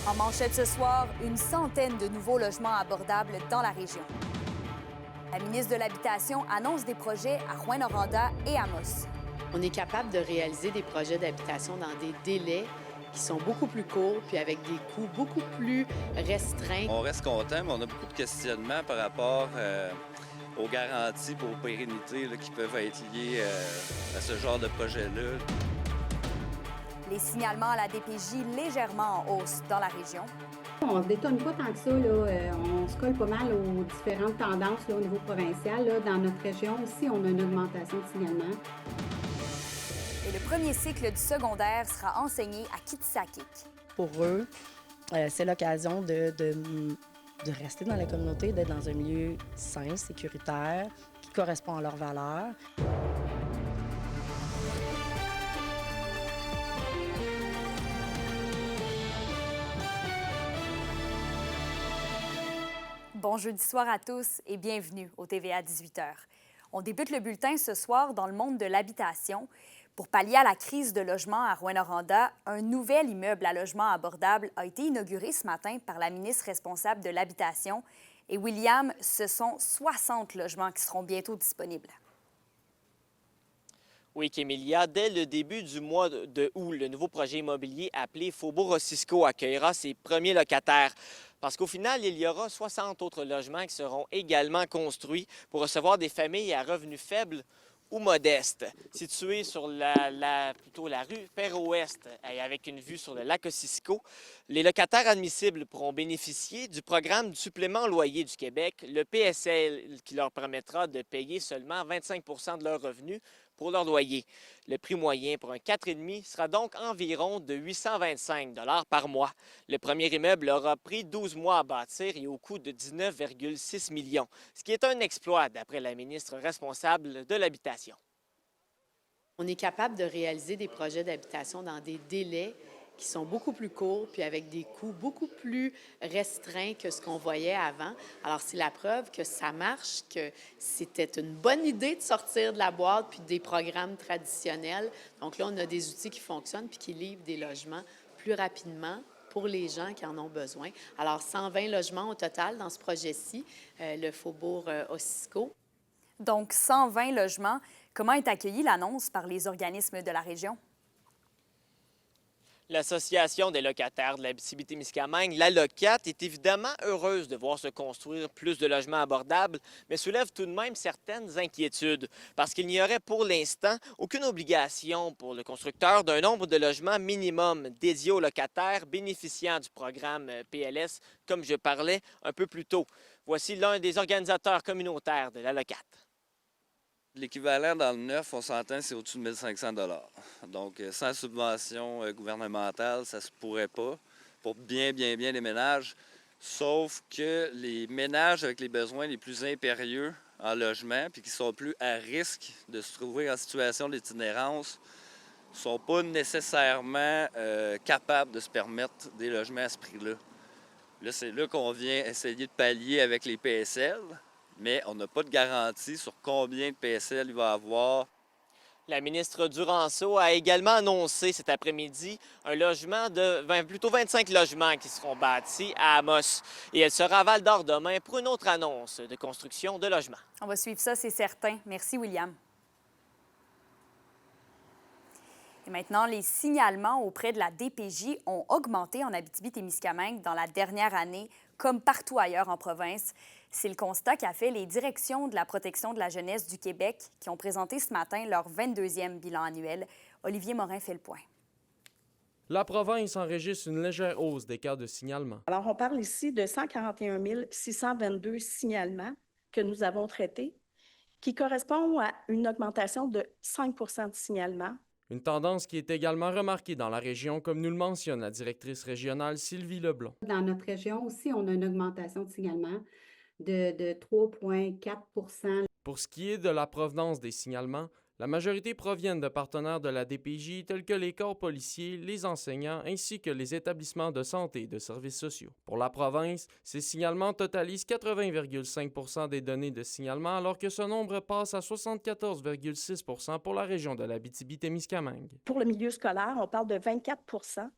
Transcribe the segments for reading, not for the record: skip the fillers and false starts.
En manchette ce soir, une centaine de nouveaux logements abordables dans la région. La ministre de l'Habitation annonce des projets à Rouyn-Noranda et Amos. On est capable de réaliser des projets d'habitation dans des délais qui sont beaucoup plus courts puis avec des coûts beaucoup plus restreints. On reste content, mais on a beaucoup de questionnements par rapport aux garanties et aux pérennités qui peuvent être liées à ce genre de projet-là. Les signalements à la DPJ légèrement en hausse dans la région. On ne se détonne pas tant que ça. On se colle pas mal aux différentes tendances au niveau provincial. Dans notre région aussi, on a une augmentation de signalement. Et le premier cycle du secondaire sera enseigné à Kitsakik. Pour eux, c'est l'occasion de rester dans la communauté, d'être dans un milieu sain, sécuritaire, qui correspond à leurs valeurs. Bon jeudi soir à tous et bienvenue au TVA 18h. On débute le bulletin ce soir dans le monde de l'habitation. Pour pallier à la crise de logement à Rouyn-Noranda, un nouvel immeuble à logement abordable a été inauguré ce matin par la ministre responsable de l'Habitation. Et William, ce sont 60 logements qui seront bientôt disponibles. Oui, Kémélia, dès le début du mois de août, le nouveau projet immobilier appelé Faubourg-Osisco accueillera ses premiers locataires. Parce qu'au final, il y aura 60 autres logements qui seront également construits pour recevoir des familles à revenus faibles ou modestes. Situés sur plutôt la rue Perro-Ouest et avec une vue sur le lac Osisco, les locataires admissibles pourront bénéficier du programme du supplément loyer du Québec, le PSL, qui leur permettra de payer seulement 25 % de leurs revenus pour leur loyer. Le prix moyen pour un 4,5 sera donc environ de 825 $ par mois. Le premier immeuble aura pris 12 mois à bâtir et au coût de 19,6 millions, ce qui est un exploit d'après la ministre responsable de l'Habitation. On est capable de réaliser des projets d'habitation dans des délais qui sont beaucoup plus courts puis avec des coûts beaucoup plus restreints que ce qu'on voyait avant. Alors, c'est la preuve que ça marche, que c'était une bonne idée de sortir de la boîte puis des programmes traditionnels. Donc là, on a des outils qui fonctionnent puis qui livrent des logements plus rapidement pour les gens qui en ont besoin. Alors, 120 logements au total dans ce projet-ci, le Faubourg Osisco. Donc, 120 logements. Comment est accueillie l'annonce par les organismes de la région? L'Association des locataires de l'Abitibi-Témiscamingue, la LOCAT, est évidemment heureuse de voir se construire plus de logements abordables, mais soulève tout de même certaines inquiétudes, parce qu'il n'y aurait pour l'instant aucune obligation pour le constructeur d'un nombre de logements minimum dédiés aux locataires bénéficiant du programme PLS, comme je parlais un peu plus tôt. Voici l'un des organisateurs communautaires de la LOCAT. L'équivalent dans le neuf, on s'entend, c'est au-dessus de 1 500 $. Donc, sans subvention gouvernementale, ça se pourrait pas pour bien les ménages. Sauf que les ménages avec les besoins les plus impérieux en logement, puis qui sont plus à risque de se trouver en situation d'itinérance, ne sont pas nécessairement capables de se permettre des logements à ce prix-là. Là, c'est là qu'on vient essayer de pallier avec les PSL. Mais on n'a pas de garantie sur combien de PSL il va avoir. La ministre Duranceau a également annoncé cet après-midi un logement plutôt 25 logements qui seront bâtis à Amos. Et elle sera à Val-d'Or demain pour une autre annonce de construction de logements. On va suivre ça, c'est certain. Merci, William. Et maintenant, les signalements auprès de la DPJ ont augmenté en Abitibi-Témiscamingue dans la dernière année, comme partout ailleurs en province. C'est le constat qu'a fait les directions de la protection de la jeunesse du Québec qui ont présenté ce matin leur 22e bilan annuel. Olivier Morin fait le point. La province enregistre une légère hausse des cas de signalement. Alors, on parle ici de 141 622 signalements que nous avons traités, qui correspondent à une augmentation de 5 % de signalements. Une tendance qui est également remarquée dans la région, comme nous le mentionne la directrice régionale Sylvie Leblond. Dans notre région aussi, on a une augmentation de signalement de 3,4 %. Pour ce qui est de la provenance des signalements, la majorité proviennent de partenaires de la DPJ tels que les corps policiers, les enseignants ainsi que les établissements de santé et de services sociaux. Pour la province, ces signalements totalisent 80,5 % des données de signalement alors que ce nombre passe à 74,6 % pour la région de l'Abitibi-Témiscamingue. Pour le milieu scolaire, on parle de 24 %,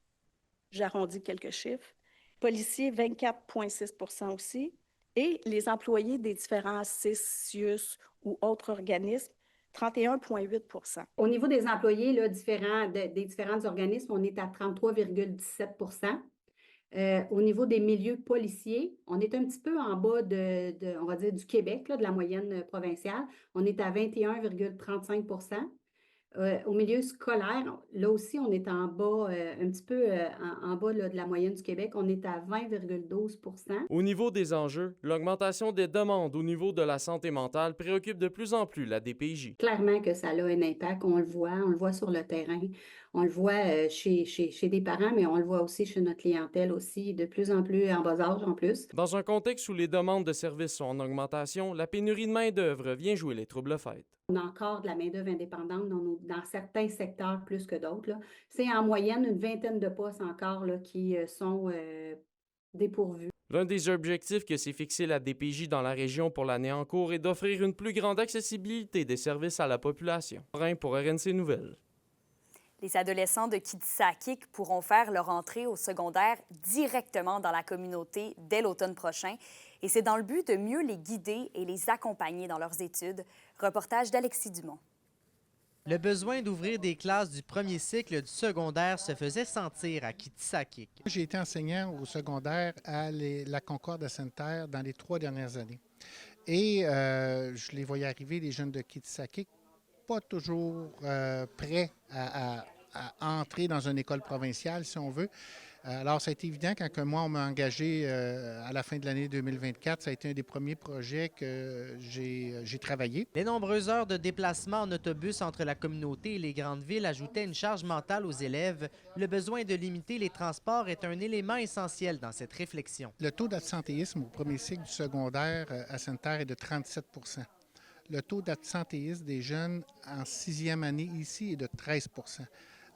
j'arrondis quelques chiffres, Policiers, 24,6 aussi. Et les employés des différents CIS, CIUS ou autres organismes, 31,8 Au niveau des employés là, des différents organismes, on est à 33,17 au niveau des milieux policiers, on est un petit peu en bas on va dire, du Québec, là, de la moyenne provinciale. On est à 21,35 au milieu scolaire, là aussi, on est en bas, un petit peu en bas là, de la moyenne du Québec. On est à 20,12 Au niveau des enjeux, l'augmentation des demandes au niveau de la santé mentale préoccupe de plus en plus la DPJ. Clairement que ça a un impact, on le voit sur le terrain, on le voit chez des parents, mais on le voit aussi chez notre clientèle aussi, de plus en plus en bas âge en plus. Dans un contexte où les demandes de services sont en augmentation, la pénurie de main-d'œuvre vient jouer les troubles fêtes. On a encore de la main-d'œuvre indépendante dans certains secteurs plus que d'autres, là. C'est en moyenne une vingtaine de postes encore là, qui sont dépourvus. L'un des objectifs que s'est fixé la DPJ dans la région pour l'année en cours est d'offrir une plus grande accessibilité des services à la population. Pour RNC Nouvelles. Les adolescents de Kitsakik pourront faire leur entrée au secondaire directement dans la communauté dès l'automne prochain. Et c'est dans le but de mieux les guider et les accompagner dans leurs études. Reportage d'Alexis Dumont. Le besoin d'ouvrir des classes du premier cycle du secondaire se faisait sentir à Kitsakik. J'ai été enseignant au secondaire à la Concorde à Sainte-Terre dans les 3 dernières années. Et je les voyais arriver, les jeunes de Kitsakik, pas toujours prêts à entrer dans une école provinciale, si on veut. Alors, ça a été évident quand moi, on m'a engagé à la fin de l'année 2024. Ça a été un des premiers projets que j'ai travaillé. Les nombreuses heures de déplacement en autobus entre la communauté et les grandes villes ajoutaient une charge mentale aux élèves. Le besoin de limiter les transports est un élément essentiel dans cette réflexion. Le taux d'absentéisme au premier cycle du secondaire à Sainte-Terre est de 37 %. Le taux d'absentéisme des jeunes en 6e année ici est de 13 %.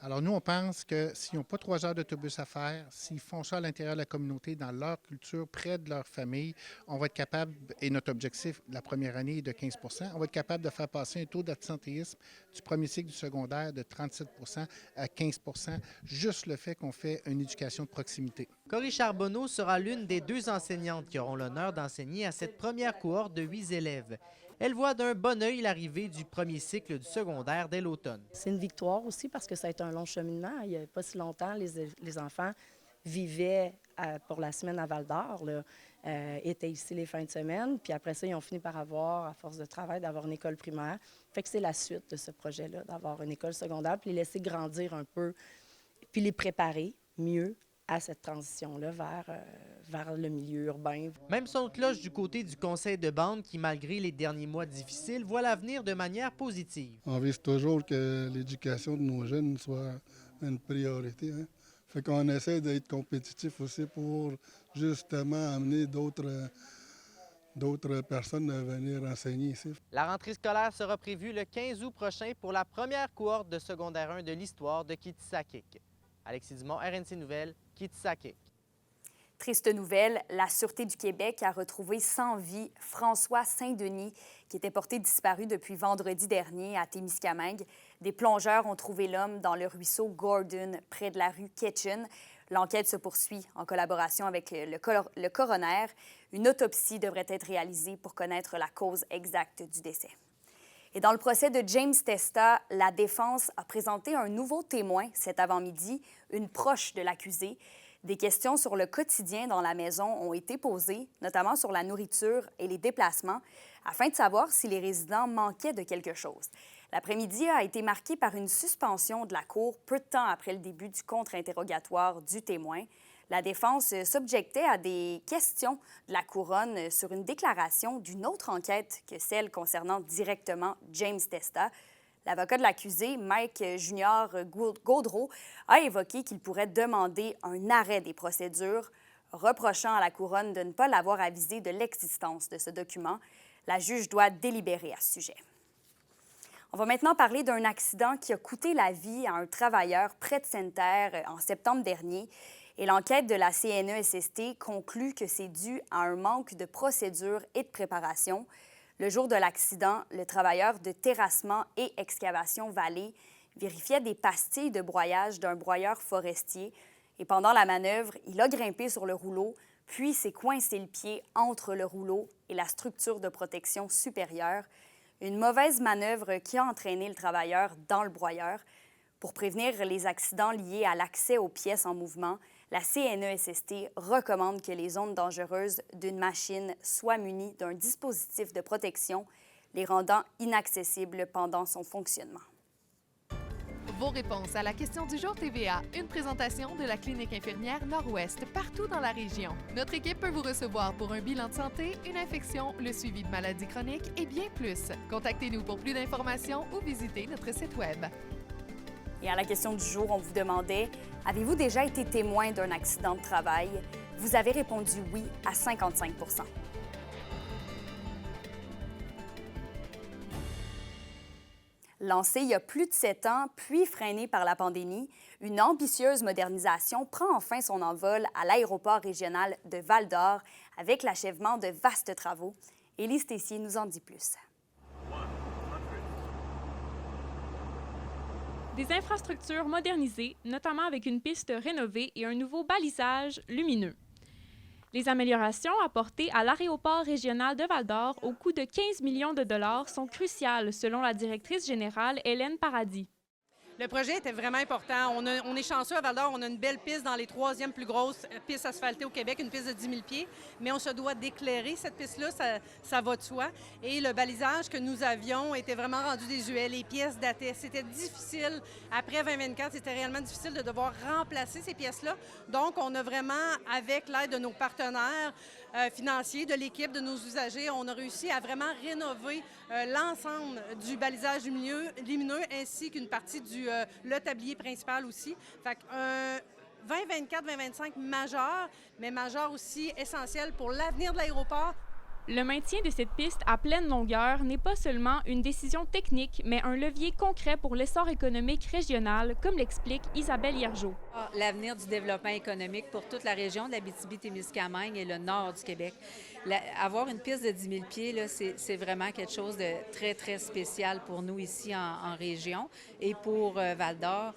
Alors, nous, on pense que s'ils n'ont pas 3 heures d'autobus à faire, s'ils font ça à l'intérieur de la communauté, dans leur culture, près de leur famille, on va être capable, et notre objectif la première année est de 15 %, on va être capable de faire passer un taux d'absentéisme du premier cycle du secondaire de 37 % à 15 %, juste le fait qu'on fait une éducation de proximité. Cory Charbonneau sera l'une des 2 enseignantes qui auront l'honneur d'enseigner à cette première cohorte de 8 élèves. Elle voit d'un bon œil l'arrivée du premier cycle du secondaire dès l'automne. C'est une victoire aussi parce que ça a été un long cheminement. Il n'y a pas si longtemps, les enfants vivaient pour la semaine à Val-d'Or, étaient ici les fins de semaine, puis après ça, ils ont fini par avoir, à force de travail, d'avoir une école primaire. Fait que c'est la suite de ce projet-là, d'avoir une école secondaire, puis les laisser grandir un peu, puis les préparer mieux à cette transition-là vers le milieu urbain. Même son de cloche du côté du conseil de bande qui, malgré les derniers mois difficiles, voit l'avenir de manière positive. On vise toujours que l'éducation de nos jeunes soit une priorité. Hein? Fait qu'on essaie d'être compétitif aussi pour justement amener d'autres personnes à venir enseigner ici. La rentrée scolaire sera prévue le 15 août prochain pour la première cohorte de secondaire 1 de l'histoire de Kitsakik. Alexis Dumont, RNC Nouvelles, Kitsakik. Triste nouvelle, la Sûreté du Québec a retrouvé sans vie François Saint-Denis, qui était porté disparu depuis vendredi dernier à Témiscamingue. Des plongeurs ont trouvé l'homme dans le ruisseau Gordon, près de la rue Ketchen. L'enquête se poursuit en collaboration avec le coroner. Une autopsie devrait être réalisée pour connaître la cause exacte du décès. Et dans le procès de James Testa, la défense a présenté un nouveau témoin cet avant-midi, une proche de l'accusé. Des questions sur le quotidien dans la maison ont été posées, notamment sur la nourriture et les déplacements, afin de savoir si les résidents manquaient de quelque chose. L'après-midi a été marqué par une suspension de la cour peu de temps après le début du contre-interrogatoire du témoin. La défense s'objectait à des questions de la couronne sur une déclaration d'une autre enquête que celle concernant directement James Testa. L'avocat de l'accusé, Mike Junior Gaudreau, a évoqué qu'il pourrait demander un arrêt des procédures, reprochant à la couronne de ne pas l'avoir avisé de l'existence de ce document. La juge doit délibérer à ce sujet. On va maintenant parler d'un accident qui a coûté la vie à un travailleur près de Sainte-Terre en septembre dernier. Et l'enquête de la CNESST conclut que c'est dû à un manque de procédure et de préparation. Le jour de l'accident, le travailleur de terrassement et excavation Vallée vérifiait des pastilles de broyage d'un broyeur forestier. Et pendant la manœuvre, il a grimpé sur le rouleau, puis s'est coincé le pied entre le rouleau et la structure de protection supérieure. Une mauvaise manœuvre qui a entraîné le travailleur dans le broyeur. Pour prévenir les accidents liés à l'accès aux pièces en mouvement, la CNESST recommande que les zones dangereuses d'une machine soient munies d'un dispositif de protection, les rendant inaccessibles pendant son fonctionnement. Vos réponses à la question du jour TVA, une présentation de la Clinique infirmière Nord-Ouest partout dans la région. Notre équipe peut vous recevoir pour un bilan de santé, une infection, le suivi de maladies chroniques et bien plus. Contactez-nous pour plus d'informations ou visitez notre site Web. Et à la question du jour, on vous demandait « Avez-vous déjà été témoin d'un accident de travail? » Vous avez répondu oui à 55 %. Lancée il y a plus de 7 ans, puis freinée par la pandémie, une ambitieuse modernisation prend enfin son envol à l'aéroport régional de Val-d'Or avec l'achèvement de vastes travaux. Élise Tessier nous en dit plus. Des infrastructures modernisées, notamment avec une piste rénovée et un nouveau balisage lumineux. Les améliorations apportées à l'aéroport régional de Val-d'Or au coût de 15 millions de dollars sont cruciales, selon la directrice générale Hélène Paradis. Le projet était vraiment important. On est chanceux à Val-d'Or, on a une belle piste dans les 3e plus grosses pistes asphaltées au Québec, une piste de 10 000 pieds, mais on se doit d'éclairer cette piste-là, ça va de soi. Et le balisage que nous avions était vraiment rendu désuet, les pièces dataient. C'était difficile, après 2024, c'était réellement difficile de devoir remplacer ces pièces-là. Donc, on a vraiment, avec l'aide de nos partenaires financiers, de l'équipe, de nos usagers, on a réussi à vraiment rénover l'ensemble du balisage lumineux ainsi qu'une partie le tablier principal aussi. Fait que 2024-2025 majeur, mais majeur aussi essentiel pour l'avenir de l'aéroport. Le maintien de cette piste à pleine longueur n'est pas seulement une décision technique, mais un levier concret pour l'essor économique régional, comme l'explique Isabelle Hiergeau. L'avenir du développement économique pour toute la région de l'Abitibi-Témiscamingue et le nord du Québec. Avoir une piste de 10 000 pieds, là, c'est vraiment quelque chose de très, très spécial pour nous ici en région et pour Val-d'Or.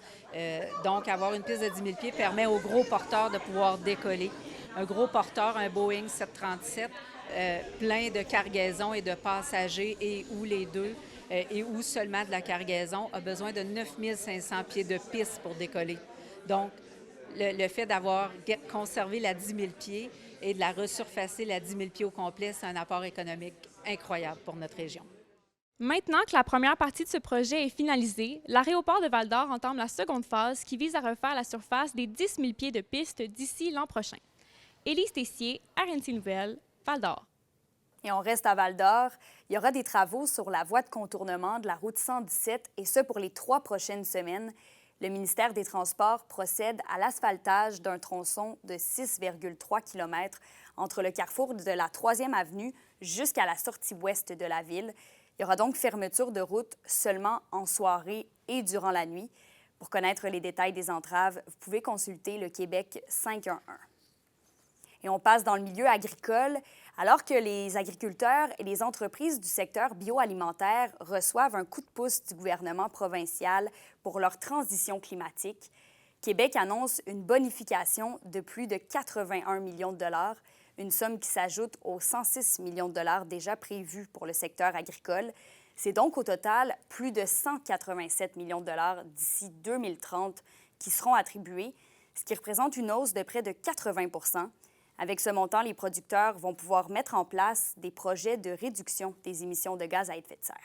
Donc, avoir une piste de 10 000 pieds permet aux gros porteurs de pouvoir décoller. Un gros porteur, un Boeing 737, plein de cargaisons et de passagers et ou les deux, et ou seulement de la cargaison, a besoin de 9 500 pieds de piste pour décoller. Donc, le fait d'avoir conservé la 10 000 pieds et de la resurfacer la 10 000 pieds au complet, c'est un apport économique incroyable pour notre région. Maintenant que la première partie de ce projet est finalisée, l'aéroport de Val-d'Or entame la seconde phase qui vise à refaire la surface des 10 000 pieds de piste d'ici l'an prochain. Élise Tessier, RNC Nouvelles, Val-d'Or. Et on reste à Val-d'Or. Il y aura des travaux sur la voie de contournement de la route 117, et ce pour les 3 prochaines semaines. Le ministère des Transports procède à l'asphaltage d'un tronçon de 6,3 km entre le carrefour de la 3e avenue jusqu'à la sortie ouest de la ville. Il y aura donc fermeture de route seulement en soirée et durant la nuit. Pour connaître les détails des entraves, vous pouvez consulter le Québec 511. Et on passe dans le milieu agricole. Alors que les agriculteurs et les entreprises du secteur bioalimentaire reçoivent un coup de pouce du gouvernement provincial pour leur transition climatique, Québec annonce une bonification de plus de 81 millions de dollars, une somme qui s'ajoute aux 106 millions de dollars déjà prévus pour le secteur agricole. C'est donc au total plus de 187 millions de dollars d'ici 2030 qui seront attribués, ce qui représente une hausse de près de 80 %. Avec ce montant, les producteurs vont pouvoir mettre en place des projets de réduction des émissions de gaz à effet de serre.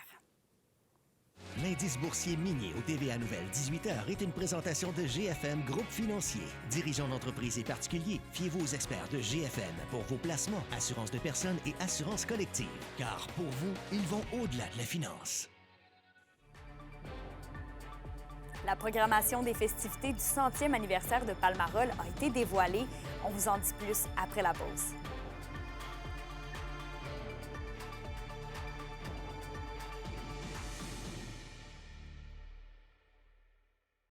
L'indice boursier minier au TVA Nouvelle 18h est une présentation de GFM Groupe Financier. Dirigeants d'entreprises et particuliers, fiez-vous aux experts de GFM pour vos placements, assurances de personnes et assurances collectives. Car pour vous, ils vont au-delà de la finance. La programmation des festivités du 100e anniversaire de Palmarol a été dévoilée. On vous en dit plus après la pause.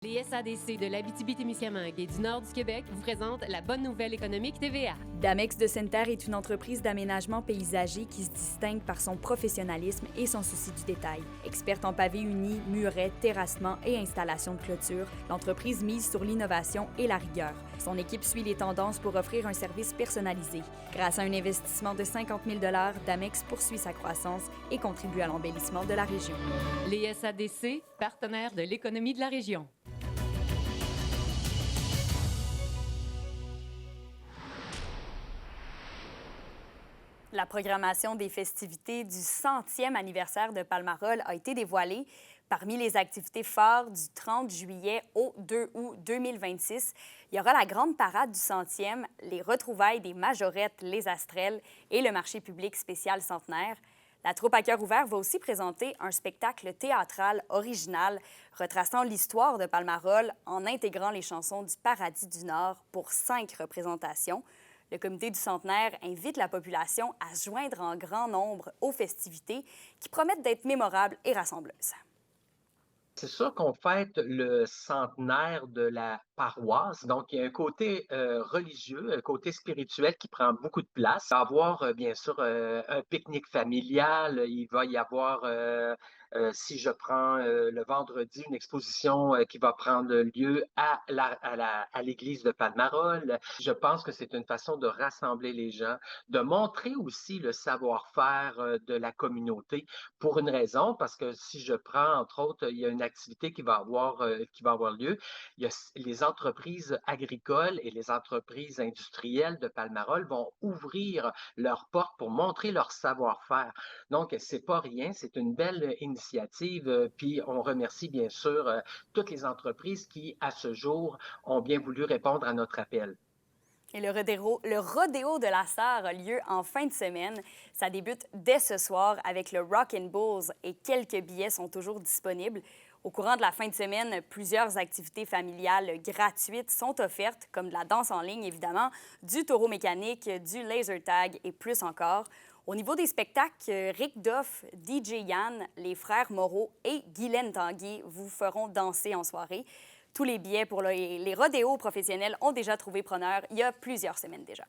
Les SADC de l'Abitibi-Témiscamingue et du nord du Québec vous présente la bonne nouvelle économique TVA. Damex de Sainte-Terre est une entreprise d'aménagement paysager qui se distingue par son professionnalisme et son souci du détail. Experte en pavés unis, murets, terrassement et installation de clôture, l'entreprise mise sur l'innovation et la rigueur. Son équipe suit les tendances pour offrir un service personnalisé. Grâce à un investissement de 50 000 $, Damex poursuit sa croissance et contribue à l'embellissement de la région. Les SADC, partenaires de l'économie de la région. La programmation des festivités du 100e anniversaire de Palmarol a été dévoilée. Parmi les activités phares du 30 juillet au 2 août 2026, il y aura la grande parade du 100e, les retrouvailles des majorettes Les Astrelles et le marché public spécial centenaire. La troupe à cœur ouvert va aussi présenter un spectacle théâtral original retraçant l'histoire de Palmarol en intégrant les chansons du Paradis du Nord pour 5 représentations. Le comité du centenaire invite la population à se joindre en grand nombre aux festivités qui promettent d'être mémorables et rassembleuses. C'est sûr qu'on fête le centenaire de la paroisse, donc il y a un côté religieux, un côté spirituel qui prend beaucoup de place. Il va y avoir bien sûr un pique-nique familial, il va y avoir, si je prends le vendredi, une exposition qui va prendre lieu à l'église de Palmarol. Je pense que c'est une façon de rassembler les gens, de montrer aussi le savoir-faire de la communauté pour une raison, parce que si je prends entre autres, il y a une activité qui va avoir lieu. Il y a les entreprises agricoles et les entreprises industrielles de Palmarol vont ouvrir leurs portes pour montrer leur savoir-faire. Donc, c'est pas rien, c'est une belle initiative. Puis, on remercie bien sûr toutes les entreprises qui, à ce jour, ont bien voulu répondre à notre appel. Et le rodéo de la Sarre a lieu en fin de semaine. Ça débute dès ce soir avec le Rock and Bulls et quelques billets sont toujours disponibles. Au courant de la fin de semaine, plusieurs activités familiales gratuites sont offertes, comme de la danse en ligne, évidemment, du taureau mécanique, du laser tag et plus encore. Au niveau des spectacles, Rick Doff, DJ Yann, les frères Moreau et Guylaine Tanguy vous feront danser en soirée. Tous les billets pour les rodéos professionnels ont déjà trouvé preneur il y a plusieurs semaines déjà.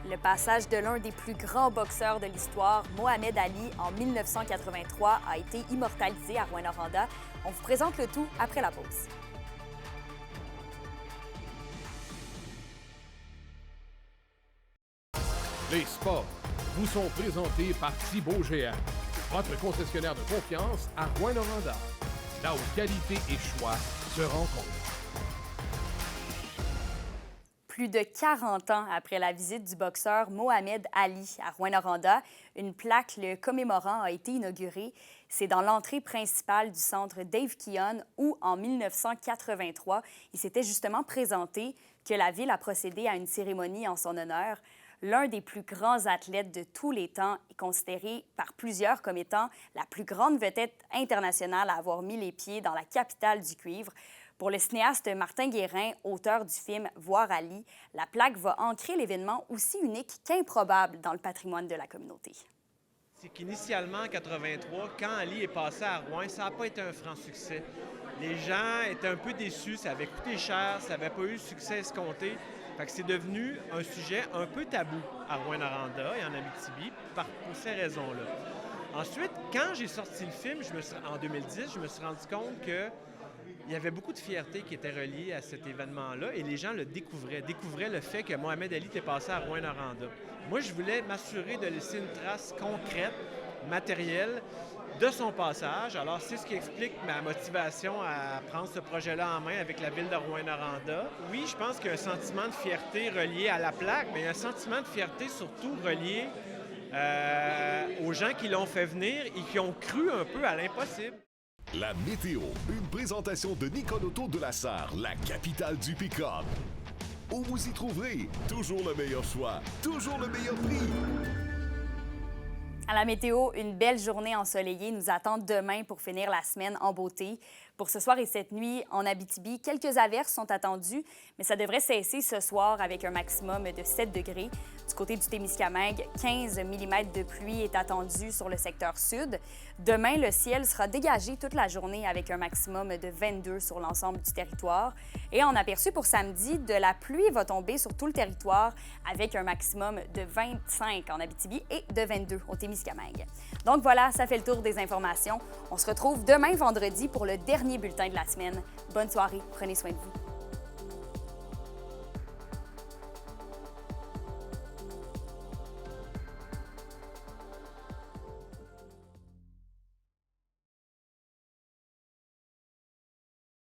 Le passage de l'un des plus grands boxeurs de l'histoire, Mohamed Ali, en 1983, a été immortalisé à Rouyn-Noranda. On vous présente le tout après la pause. Les sports vous sont présentés par Thibaut Géant, votre concessionnaire de confiance à Rouyn-Noranda, là où qualité et choix se rencontrent. Plus de 40 ans après la visite du boxeur Mohamed Ali à Rouyn-Noranda, une plaque le commémorant a été inaugurée. C'est dans l'entrée principale du centre Dave Keon où, en 1983, il s'était justement présenté que la ville a procédé à une cérémonie en son honneur. L'un des plus grands athlètes de tous les temps est considéré par plusieurs comme étant la plus grande vedette internationale à avoir mis les pieds dans la capitale du cuivre. Pour le cinéaste Martin Guérin, auteur du film « Voir Ali », la plaque va ancrer l'événement aussi unique qu'improbable dans le patrimoine de la communauté. C'est qu'initialement, en 1983, quand Ali est passé à Rouen, ça n'a pas été un franc succès. Les gens étaient un peu déçus, ça avait coûté cher, ça n'avait pas eu le succès escompté. Fait que c'est devenu un sujet un peu tabou à Rouyn-Noranda et en Abitibi pour ces raisons-là. Ensuite, quand j'ai sorti le film, en 2010, je me suis rendu compte que il y avait beaucoup de fierté qui était reliée à cet événement-là et les gens le découvraient le fait que Mohamed Ali était passé à Rouyn-Noranda. Moi, je voulais m'assurer de laisser une trace concrète, matérielle, de son passage. Alors, c'est ce qui explique ma motivation à prendre ce projet-là en main avec la ville de Rouyn-Noranda. Oui, je pense qu'il y a un sentiment de fierté relié à la plaque, mais il y a un sentiment de fierté surtout relié aux gens qui l'ont fait venir et qui ont cru un peu à l'impossible. La météo, une présentation de Nicole Auto de la Sarre, la capitale du pick-up. Où vous y trouverez toujours le meilleur choix, toujours le meilleur prix. À la météo, une belle journée ensoleillée nous attend demain pour finir la semaine en beauté. Pour ce soir et cette nuit, en Abitibi, quelques averses sont attendues, mais ça devrait cesser ce soir avec un maximum de 7 degrés. Du côté du Témiscamingue, 15 mm de pluie est attendu sur le secteur sud. Demain, le ciel sera dégagé toute la journée avec un maximum de 22 sur l'ensemble du territoire. Et en aperçu pour samedi, de la pluie va tomber sur tout le territoire avec un maximum de 25 en Abitibi et de 22 au Témiscamingue. Donc voilà, ça fait le tour des informations. On se retrouve demain vendredi pour le dernier bulletin de la semaine. Bonne soirée, prenez soin de vous.